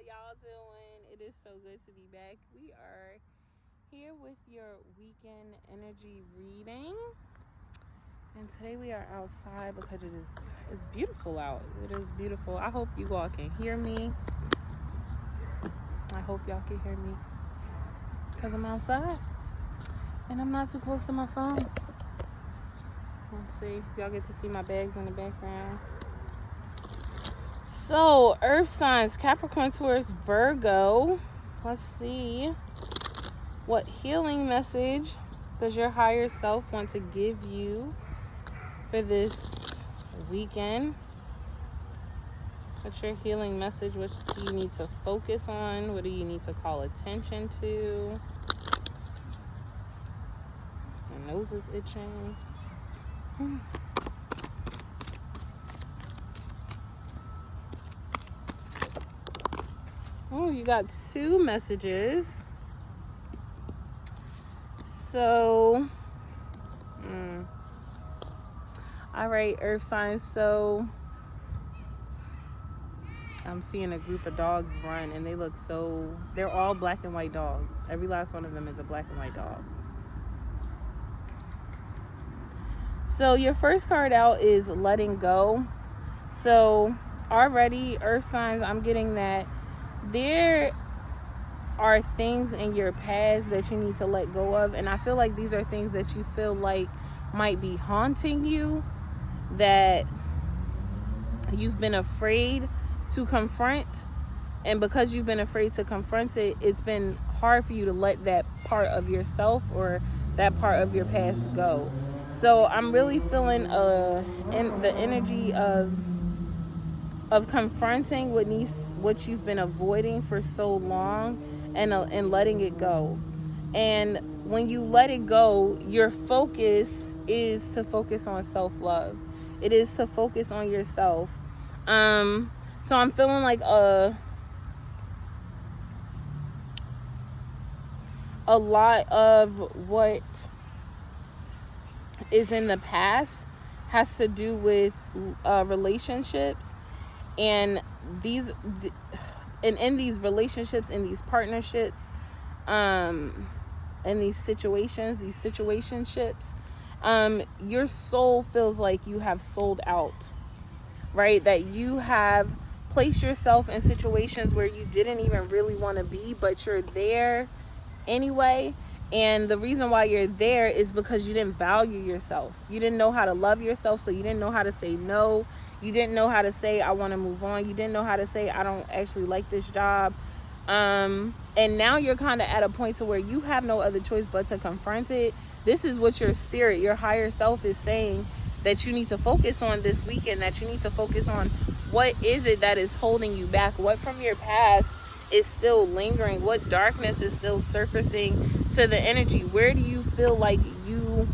y'all doing? It is so good to be back. We are here with your weekend energy reading. And today we are outside because it's beautiful out. It is beautiful. I hope you all can hear me. I hope y'all can hear me because I'm outside and I'm not too close to my phone. Let's see. Y'all get to see my bags in the background. So, Earth signs, Capricorn, Taurus, Virgo. Let's see. What healing message does your higher self want to give you for this weekend? What's your healing message? What do you need to focus on? What do you need to call attention to? My nose is itching. Oh, you got two messages. So, all right, Earth signs. So, I'm seeing a group of dogs run, and they're all black and white dogs. Every last one of them is a black and white dog. So, your first card out is letting go. So, already, Earth signs, I'm getting that there are things in your past that you need to let go of, and I feel like these are things that you feel like might be haunting you, that you've been afraid to confront, and because you've been afraid to confront it, it's been hard for you to let that part of yourself or that part of your past go. So I'm really feeling in the energy of confronting what you've been avoiding for so long, and letting it go. And when you let it go, your focus is to focus on self-love. It is to focus on yourself. So I'm feeling like a lot of what is in the past has to do with relationships, and in these relationships, in these partnerships, in these situationships, your soul feels like you have sold out, right? That you have placed yourself in situations where you didn't even really want to be, but you're there anyway. And the reason why you're there is because you didn't value yourself. You didn't know how to love yourself, so you didn't know how to say no. You didn't know how to say, I want to move on. You didn't know how to say, I don't actually like this job. And now you're kind of at a point to where you have no other choice but to confront it. This is what your spirit, your higher self is saying that you need to focus on this weekend, that you need to focus on what is it that is holding you back? What from your past is still lingering? What darkness is still surfacing to the energy? Where do you feel like you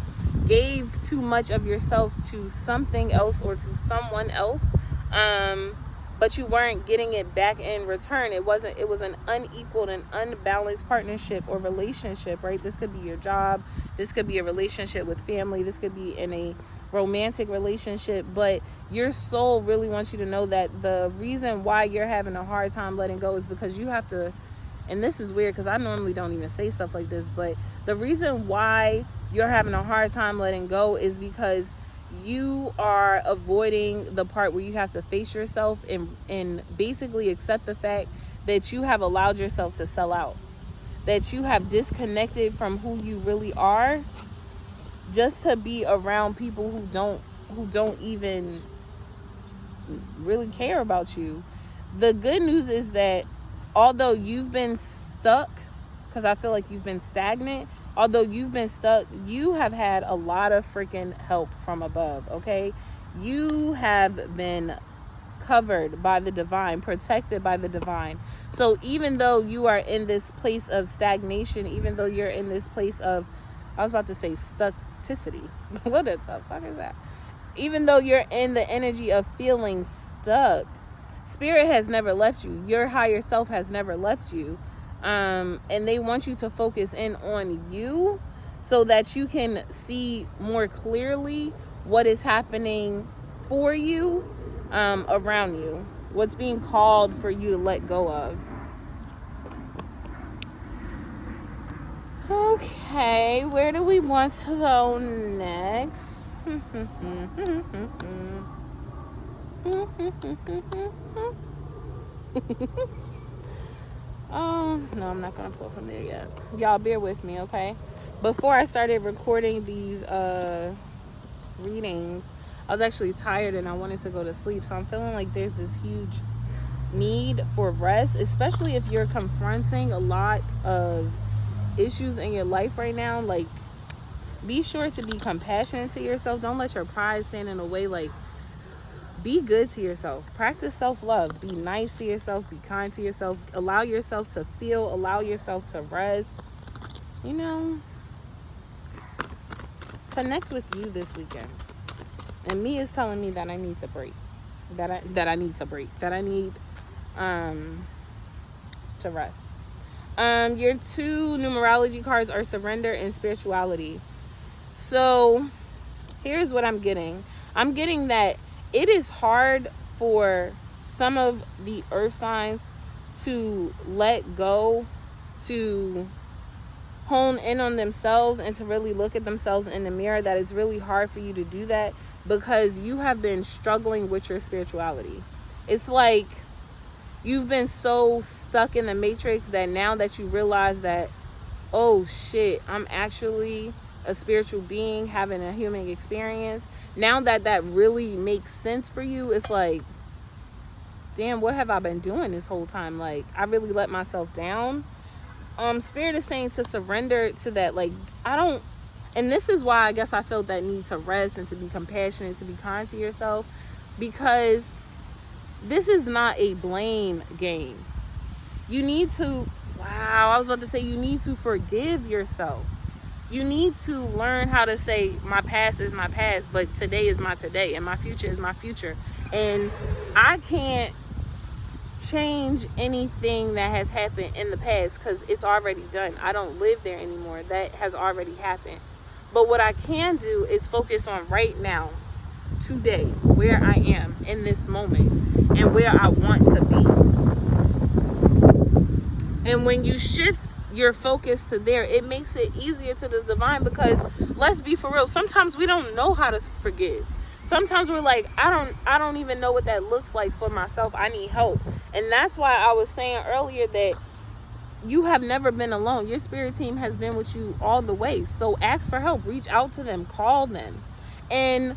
gave too much of yourself to something else or to someone else, but you weren't getting it back in return? It was an unequal and unbalanced partnership or relationship, right? This could be your job, this could be a relationship with family, this could be in a romantic relationship, but your soul really wants you to know that the reason why you're having a hard time letting go is because you have to, and this is weird because I normally don't even say stuff like this, but the reason why you're having a hard time letting go is because you are avoiding the part where you have to face yourself and basically accept the fact that you have allowed yourself to sell out, that you have disconnected from who you really are just to be around people who don't even really care about you. The good news is that although you've been stuck, because I feel like you've been stagnant, although you've been stuck, you have had a lot of freaking help from above, okay? You have been covered by the divine, protected by the divine. So even though you are in this place of stagnation, even though you're in this place of, I was about to say stuckticity. What the fuck is that? Even though you're in the energy of feeling stuck, Spirit has never left you. Your higher self has never left you. And they want you to focus in on you so that you can see more clearly what is happening for you, around you, what's being called for you to let go of. Okay, where do we want to go next? Oh, no, I'm not going to pull from there yet. Y'all bear with me, okay? Before I started recording these readings, I was actually tired and I wanted to go to sleep. So I'm feeling like there's this huge need for rest, especially if you're confronting a lot of issues in your life right now. Like, be sure to be compassionate to yourself. Don't let your pride stand in the way. Like, be good to yourself. Practice self-love. Be nice to yourself. Be kind to yourself. Allow yourself to feel. Allow yourself to rest. You know, connect with you this weekend. And me is telling me that I need to break. That I need to break. That I need to rest. Your two numerology cards are surrender and spirituality. So here's what I'm getting. I'm getting that it is hard for some of the earth signs to let go, to hone in on themselves, and to really look at themselves in the mirror. That it's really hard for you to do that because you have been struggling with your spirituality. It's like you've been so stuck in the matrix that now that you realize that, oh shit, I'm actually a spiritual being having a human experience. Now that really makes sense for you, it's like, damn, what have I been doing this whole time? Like, I really let myself down. Spirit is saying to surrender to that. Like, and this is why I guess I felt that need to rest and to be compassionate, to be kind to yourself, because this is not a blame game. You need to, I was about to say, you need to forgive yourself. You need to learn how to say, my past is my past, but today is my today, and my future is my future. And I can't change anything that has happened in the past because it's already done. I don't live there anymore. That has already happened. But what I can do is focus on right now, today, where I am in this moment, and where I want to be. And when you shift your focus to there, it makes it easier to the divine, because let's be for real, sometimes we don't know how to forgive. Sometimes we're like, I don't even know what that looks like for myself. I need help. And that's why I was saying earlier that you have never been alone. Your spirit team has been with you all the way. So ask for help, reach out to them, call them. And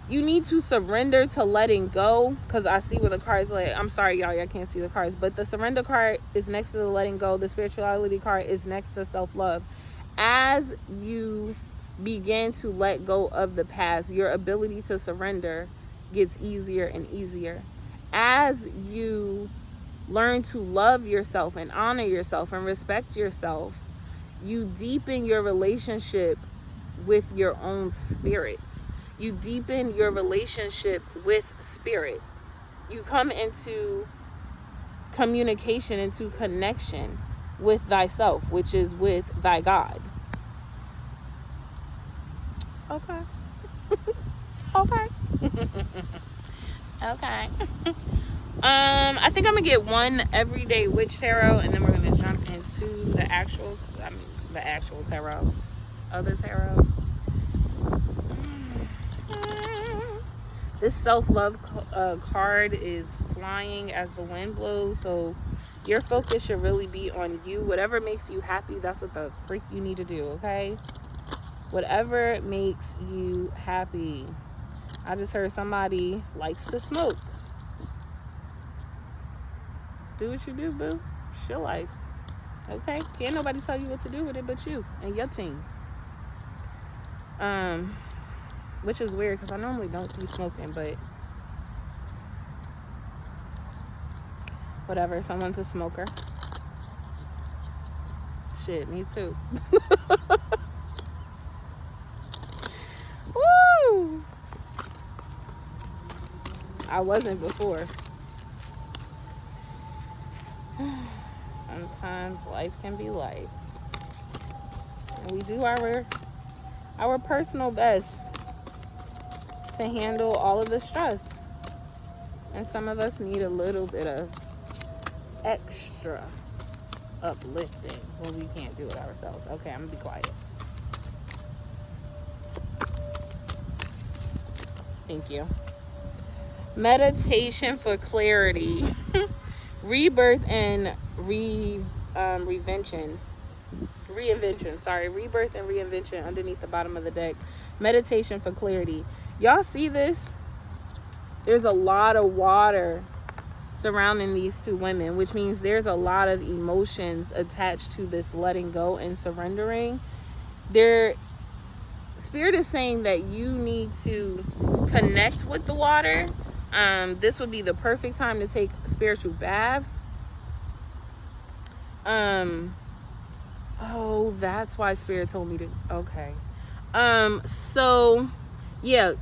you need to surrender to letting go, because I see where the cards, like, I'm sorry y'all can't see the cards, but the surrender card is next to the letting go. The spirituality card is next to self-love. As you begin to let go of the past, your ability to surrender gets easier and easier. As you learn to love yourself and honor yourself and respect yourself, you deepen your relationship with your own spirit. You deepen your relationship with spirit. You come into communication, into connection with thyself, which is with thy God. Okay. Okay. Okay. I think I'm gonna get one everyday witch tarot, and then we're gonna jump into the actual tarot, other tarot. This self-love card is flying as the wind blows, so your focus should really be on you. Whatever makes you happy, that's what the freak you need to do, okay? Whatever makes you happy. I just heard somebody likes to smoke. Do what you do, boo. It's your life, okay? Can't nobody tell you what to do with it but you and your team. Which is weird because I normally don't see smoking, but whatever. Someone's a smoker. Shit, me too. Woo! I wasn't before. Sometimes life can be life. And we do our personal best to handle all of the stress. And some of us need a little bit of extra uplifting when we can't do it ourselves. Okay, I'm gonna be quiet. Thank you. Meditation for clarity. Rebirth and reinvention. Sorry, rebirth and reinvention underneath the bottom of the deck. Meditation for clarity. Y'all see this? There's a lot of water surrounding these two women, which means there's a lot of emotions attached to this letting go and surrendering. Spirit is saying that you need to connect with the water. This would be the perfect time to take spiritual baths. Oh, that's why Spirit told me to. Okay. So yeah,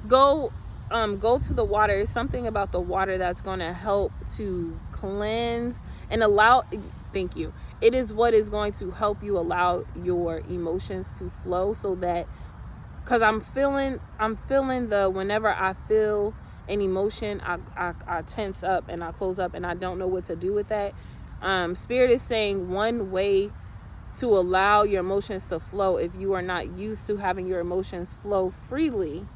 go to the water. It's something about the water that's going to help to cleanse and allow. Thank you. It is what is going to help you allow your emotions to flow, so that, because I'm feeling the, whenever I feel an emotion, I tense up and I close up and I don't know what to do with that. Spirit is saying one way to allow your emotions to flow, if you are not used to having your emotions flow freely,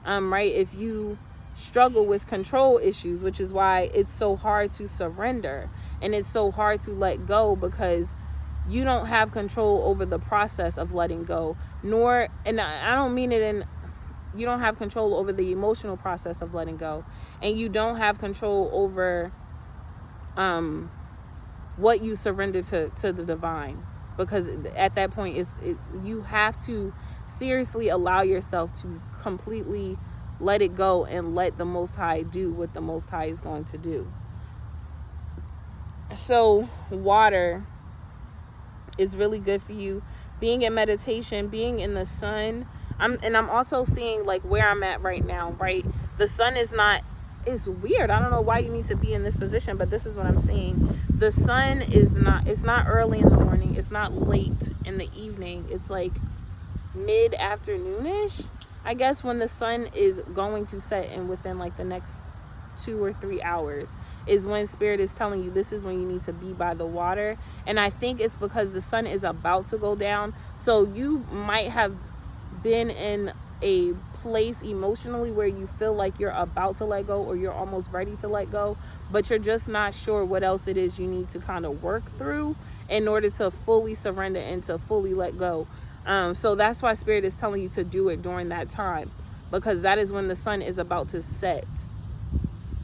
right? If you struggle with control issues, which is why it's so hard to surrender and it's so hard to let go, because you don't have control over the process of letting go, and I don't mean it in, you don't have control over the emotional process of letting go, and you don't have control over what you surrender to the divine, because at that point you have to seriously allow yourself to completely let it go and let the Most High do what the Most High is going to do. So water is really good for you. Being in meditation, being in the sun. I'm also seeing like where I'm at right now, right? The sun is not, it's weird. I don't know why you need to be in this position, but this is what I'm seeing. The sun is not, it's not early in the morning. It's not late in the evening. It's like mid-afternoonish, I guess, when the sun is going to set, and within like the next 2 or 3 hours is when Spirit is telling you this is when you need to be by the water. And I think it's because the sun is about to go down. So you might have been in a place emotionally where you feel like you're about to let go, or you're almost ready to let go, but you're just not sure what else it is you need to kind of work through in order to fully surrender and to fully let go. So that's why Spirit is telling you to do it during that time, because that is when the sun is about to set.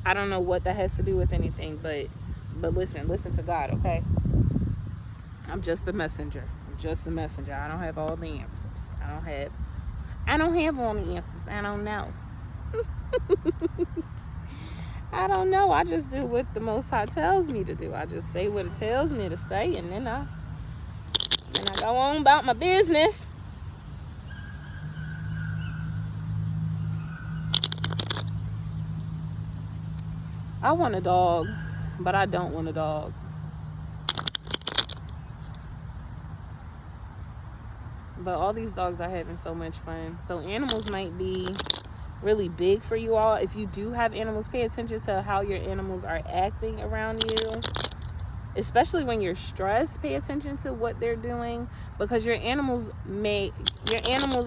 I don't know what that has to do with anything, but listen to God, okay? I'm just the messenger. I don't have all the answers. I don't have all the answers. I don't know. I don't know. I just do what the Most High tells me to do. I just say what it tells me to say, and then I go on about my business. I want a dog, but I don't want a dog. But all these dogs are having so much fun. So animals might be really big for you all. If you do have animals, pay attention to how your animals are acting around you. Especially when you're stressed, pay attention to what they're doing, because your animals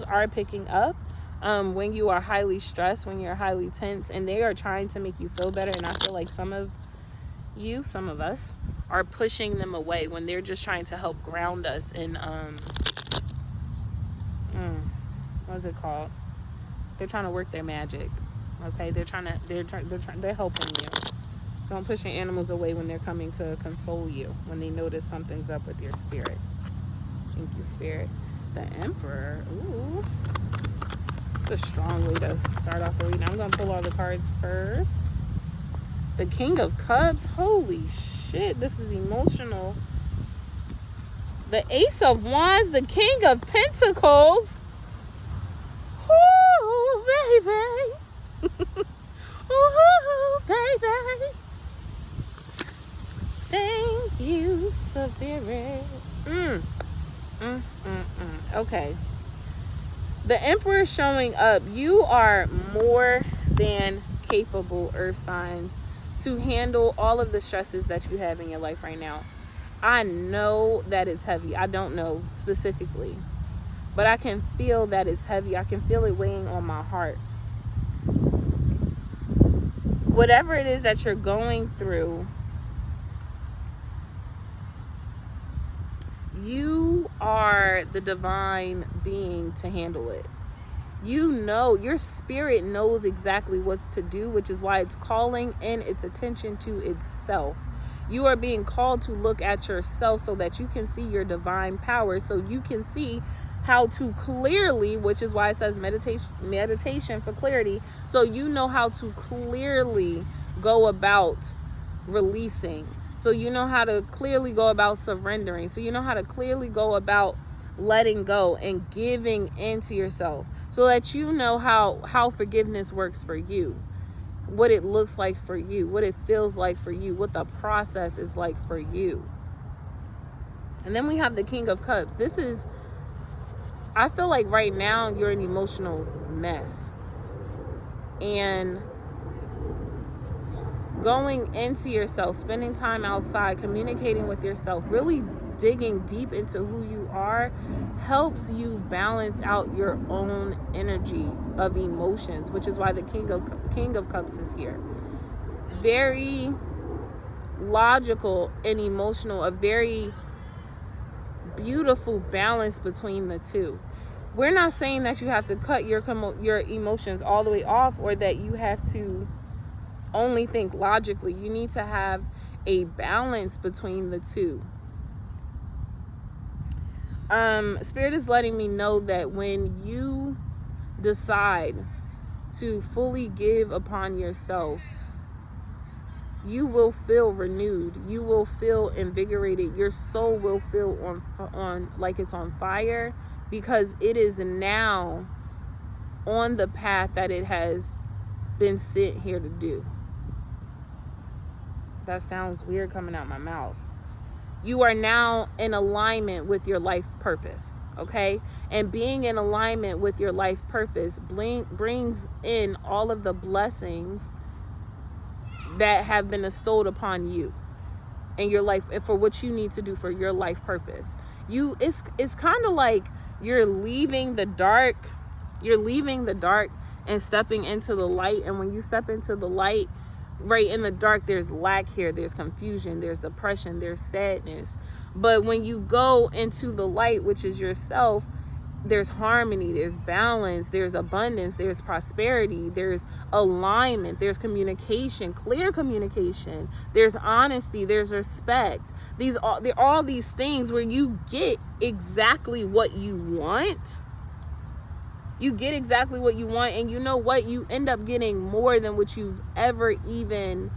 are picking up when you are highly stressed, when you're highly tense, and they are trying to make you feel better. And I feel like some of us are pushing them away when they're just trying to help ground us in what's it called? They're trying to work their magic. Okay, they're helping you. Don't push your animals away when they're coming to console you, when they notice something's up with your spirit. Thank you, Spirit. The Emperor. Ooh. It's a strong way to start off the reading. I'm going to pull all the cards first. The King of Cups. Holy shit, this is emotional. The Ace of Wands. The King of Pentacles. Ooh, baby. Ooh, baby. Thank you, Spirit. Okay. The Emperor showing up. You are more than capable, Earth signs, to handle all of the stresses that you have in your life right now. I know that it's heavy. I don't know specifically, but I can feel that it's heavy. I can feel it weighing on my heart. Whatever it is that you're going through, you are the divine being to handle it. You know, your spirit knows exactly what to do, which is why it's calling in its attention to itself. You are being called to look at yourself so that you can see your divine power, so you can see how to clearly, which is why it says meditation for clarity, so you know how to clearly go about releasing. So you know how to clearly go about surrendering. So you know how to clearly go about letting go and giving into yourself, so that you know how forgiveness works for you, what it looks like for you, what it feels like for you, what the process is like for you. And then we have the King of Cups. I feel like right now you're an emotional mess. And going into yourself, spending time outside, communicating with yourself, really digging deep into who you are, helps you balance out your own energy of emotions, which is why the King of Cups is here. Very logical and emotional, a very beautiful balance between the two. We're not saying that you have to cut your emotions all the way off, or that you have to only think logically. You need to have a balance between the two. Spirit is letting me know that when you decide to fully give upon yourself, you will feel renewed. You will feel invigorated. Your soul will feel on like it's on fire, because it is now on the path that it has been sent here to do. That sounds weird coming out my mouth. You are now in alignment with your life purpose, okay? And being in alignment with your life purpose brings in all of the blessings that have been bestowed upon you in your life, and for what you need to do for your life purpose. It's kind of like you're leaving the dark and stepping into the light. And when you step into the light, right, in the dark, there's lack here, there's confusion, there's depression, there's sadness. But when you go into the light, which is yourself, there's harmony, there's balance, there's abundance, there's prosperity, there's alignment, there's communication, clear communication, there's honesty, there's respect. They're all these things where you get exactly what you want. You get exactly what you want, and you know what? You end up getting more than what you've ever even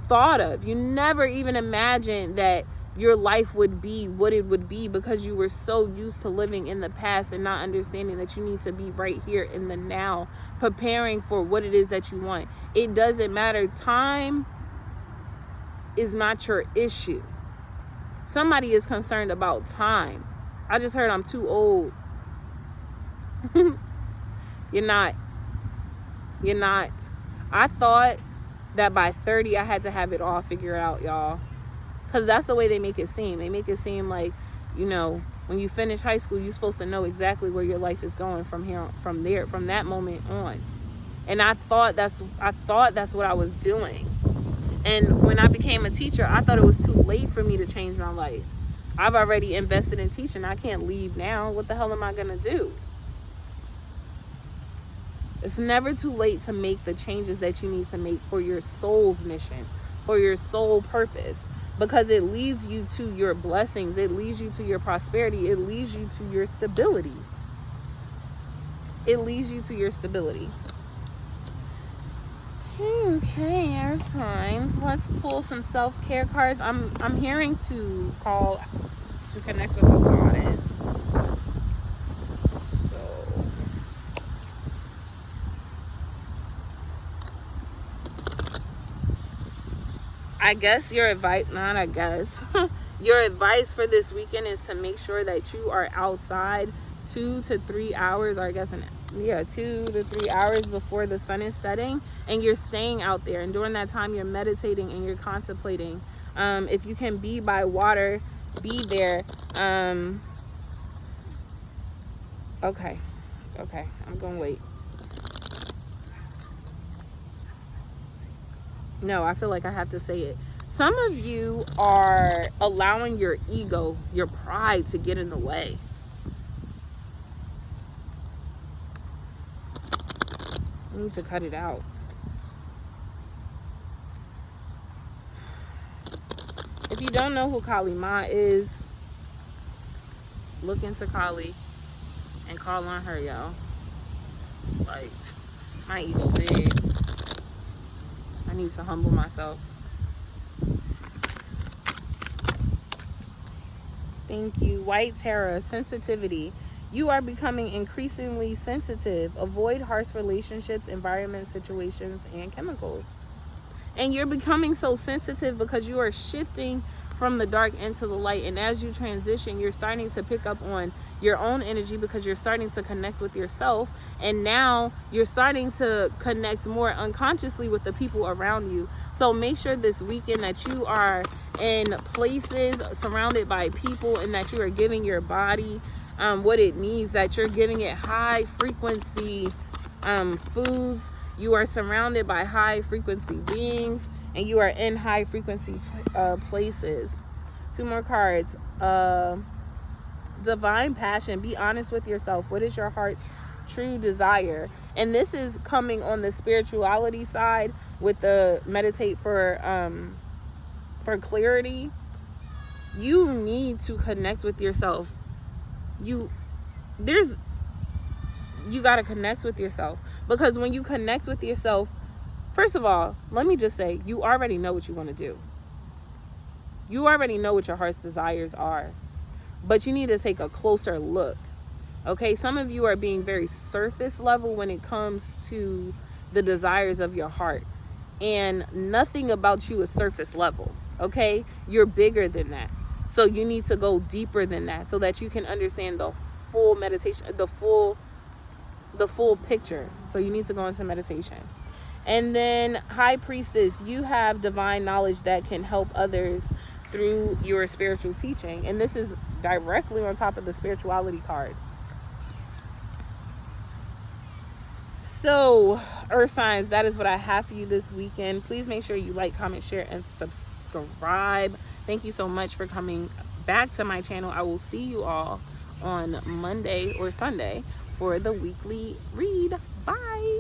thought of. You never even imagined that your life would be what it would be, because you were so used to living in the past and not understanding that you need to be right here in the now, preparing for what it is that you want. It doesn't matter. Time is not your issue. Somebody is concerned about time. I just heard I'm too old. You're not. I thought that by 30 I had to have it all figured out, y'all. Because that's the way they make it seem. They make it seem like, when you finish high school, you're supposed to know exactly where your life is going from that moment on. And I thought that's what I was doing. And when I became a teacher, I thought it was too late for me to change my life. I've already invested in teaching. I can't leave now. What the hell am I going to do? It's never too late to make the changes that you need to make for your soul's mission, for your soul purpose, because it leads you to your blessings. It leads you to your prosperity. It leads you to your stability. Okay, air signs. Let's pull some self-care cards. I'm hearing to connect with the goddess. Your advice for this weekend is to make sure that you are outside 2 to 3 hours, or 2 to 3 hours before the sun is setting, and you're staying out there. And during that time, you're meditating and you're contemplating If you can be by water, be there. Okay, I'm gonna wait. No, I feel like I have to say it. Some of you are allowing your ego, your pride to get in the way. You need to cut it out. If you don't know who Kali Ma is, look into Kali and call on her, y'all. Like, my ego big. I need to humble myself. Thank you. White Terra, sensitivity. You are becoming increasingly sensitive. Avoid harsh relationships, environments, situations, and chemicals. And you're becoming so sensitive because you are shifting from the dark into the light. And as you transition, you're starting to pick up on your own energy because you're starting to connect with yourself. And now you're starting to connect more unconsciously with the people around you. So make sure this weekend that you are in places surrounded by people and that you are giving your body what it needs, that you're giving it high frequency foods. You are surrounded by high frequency beings and you are in high frequency places. 2 more cards. Divine passion. Be honest with yourself. What is your heart's true desire? And this is coming on the spirituality side with the meditate for clarity. You need to connect with yourself. You got to connect with yourself, because when you connect with yourself, first of all, let me just say, you already know what you want to do. You already know what your heart's desires are, but you need to take a closer look. Okay, some of you are being very surface level when it comes to the desires of your heart, and nothing about you is surface level. Okay, you're bigger than that. So you need to go deeper than that so that you can understand the full meditation, the full picture. So you need to go into meditation. And then High Priestess, you have divine knowledge that can help others through your spiritual teaching. And this is directly on top of the spirituality card. So, Earth signs, that is what I have for you this weekend. Please make sure you like, comment, share, and subscribe. Thank you so much for coming back to my channel. I will see you all on Monday or Sunday for the weekly read. Bye.